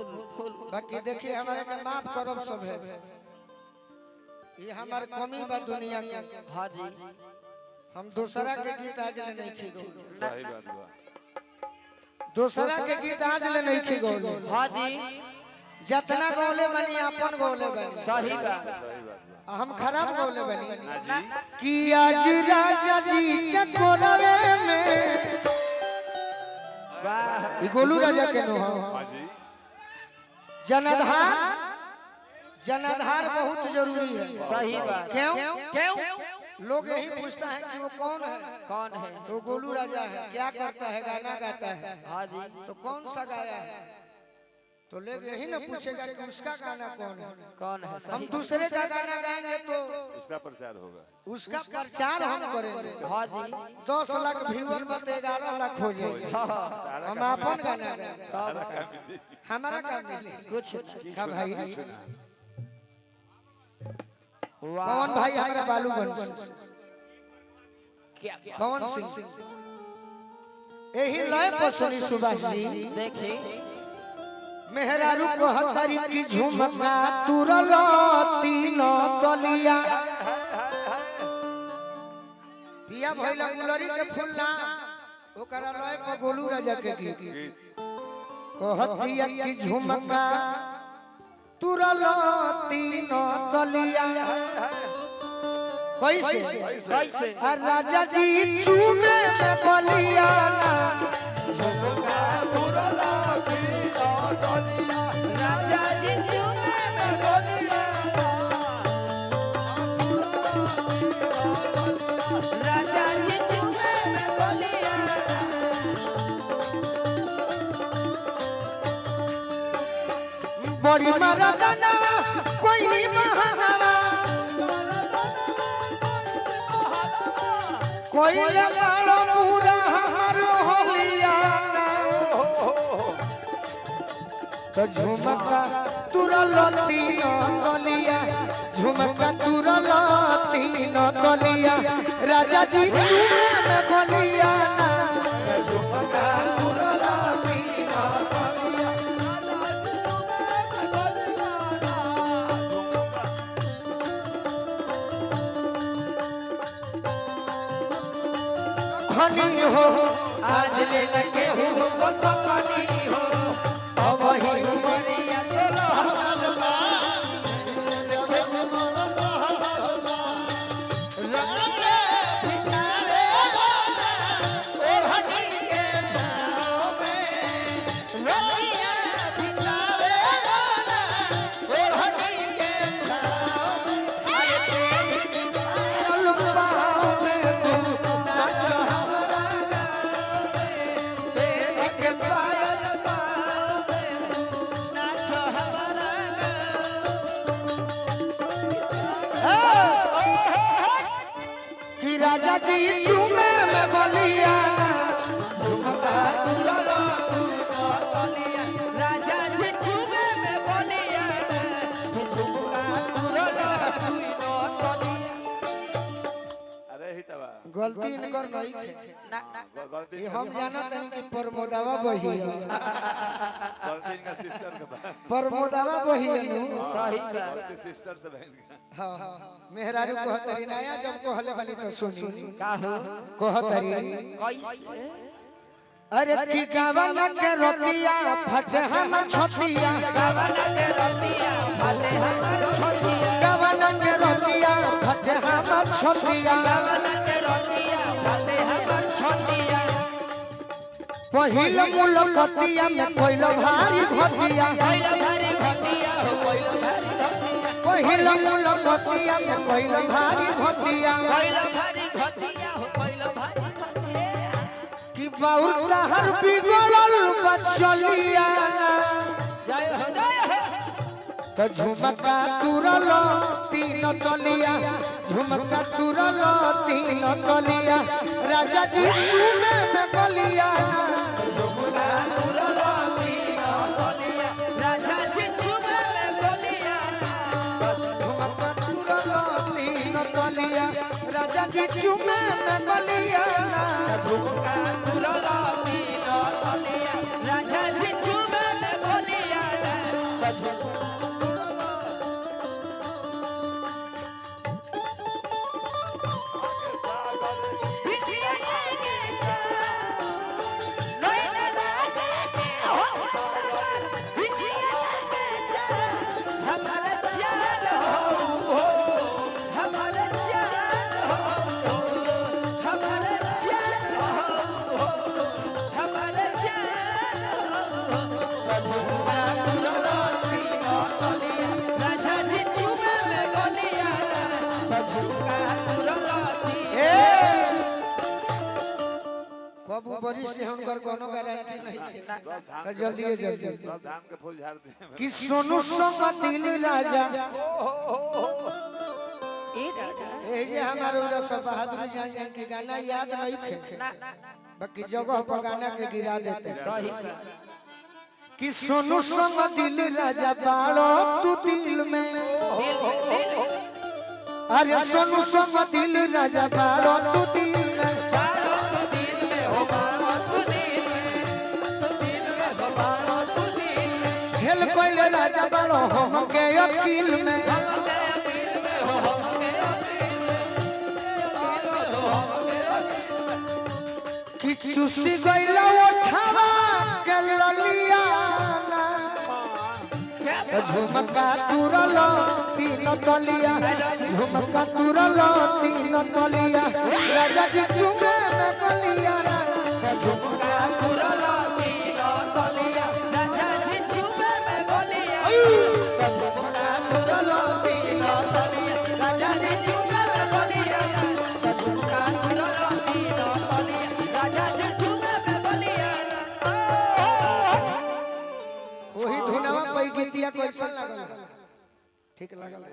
बाकी देखिए हमारे के माफ करो सब है ये हमार कमी बा दुनिया के। हां जी हम दूसरा के गीत आज ले नहीं खीगो। सही बात बा। दूसरा के गीत आज ले नहीं खीगो। हां जी जितना गौले बनी अपन गौले बनी। सही बात सही बात बा। हम खराब गौले बनी हां कि आज राजा जी के कोरवे में वाह ई गोलू राजा के नो हां जी। जनाधार जनाधार बहुत जरूरी है। सही बात क्यों क्यों लोग यही पूछता है कि वो कौन है कौन है तो गोलू राजा है। क्या करता है गाना गाता है हां जी तो कौन सा गाया है तो लोग यही ना पूछेगा कि उसका गाना कौन है। कौन है हम सही दूसरे का गाना गाएंगे तो इसका प्रचार होगा। उसका प्रचार हम करेंगे। हां जी 10 लाख व्यूअर में 11 लाख हो जाएगा। हम अपन गाना गाएंगे हमारा काम मिले कुछ का भाई। वाह पवन भाई हमारा बालूगंज क्या पवन सिंह यही लय पसनी सुभाष जी देखी मेहरारू को हतरी की झुमका तुरल तीनों तलिया पिया भइला गुलरी के फुल्ला ओकरा लय पर गोलू राजा के गीत कहतिया की झुमका तुरल तीनों तलिया कैसे कैसे राजा जी चूमे में बलिया राजा जी चूमे में बोलिया राजा जी चूमे में बोलिया बड़ी मरदना कोई नहीं महारा कोई लगालो पूरा हर होलिया तो झुमका तुरल तीनों तलिया झुमका तुरल तीनों तलिया राजा जी चूमे में बोलिया झुमका तुरल तीनों तलिया खनी हो आज ले लगे हो तो खनी हो अब ही बोलिया चलो और हनी के छाँव में बोलिया भितावे और हनी के छाँव में लुपाओ में तू नाच हमारा एक पायल पावे नाच हमारा कि राजा जी चूमे में बलिया झुमका तुरल राजा जी चूमे में बोलिया झुमका तुरल अरे ही तबा गलती इनकर नहीं है ना ना गलती ये हम जानत नहीं कि प्रमोदावा बही है गलती इनका सिस्टर का बा। प्रमोदावा बही है सही बात गलती सिस्टर से बहन का। हां मेहरारू कहतरी नया जब कहले वाली तो सुनी का हो कहतरी कैसे अरे की गावना के रोटिया फटे हमर छतिया गावना के रतिया फटे हमर छोटिया गावना के रोटिया फटे हमर छतिया गावना के रतिया फटे हमर छोटिया पहिल मुलाकातिया में कोइल भारी घटिया कोइल भारी घटिया हो कोइल भारी घटिया पहिल मुलाकातिया में कोइल भारी घटिया कोइल भारी घटिया हो कोइल भारी घटिया कि बाउल हर बिगड़ल बचलिया जय हो तो झुमका तुरल तीन तलिया झुमका तुरल तीन तलिया राजा जी चूमे में बलिया झुमका तुरल तीन तलिया राजा जी चूमे में बलिया झुमका तुरल तीन तलिया राजा जी चूमे में बलिया झुमका तुरल तीन तलिया राजा जी चूमे में बलिया बाबू बड़ी से उनकर कोनो गारंटी नहीं है सब धान तो जल्दी जल्दी सब धान के फूल झाड़ दिए कि सोनू संग दिल राजा ए राजा ए जे हमारे उरा सब बहादुर जान जान के गाना याद नहीं खे ना बाकी जगह पर गाना के गिरा देते सही कि सोनू संग दिल राजा बाड़ो तू दिल में अरे सोनू संग दिल राजा बाड़ो तू दिल में खेल कोई राजा बाड़ो हम के अकील में कि चुसी गइला उठावा के ललिया झुमका तुरल तीन तलिया झुमका तुरल तीन तलिया राजा जी चुमे में बलिया झुमका तुरल तीन तलिया राजा जी चुमे में बोलिया झुमका तुरल तीन तलिया राजा जी चुमे में बोलिया झुमका तुरल तीन तलिया राजा जी चुमे में बोलिया वही धुनवा पई गीतिया कैसन लागल ठीक लागल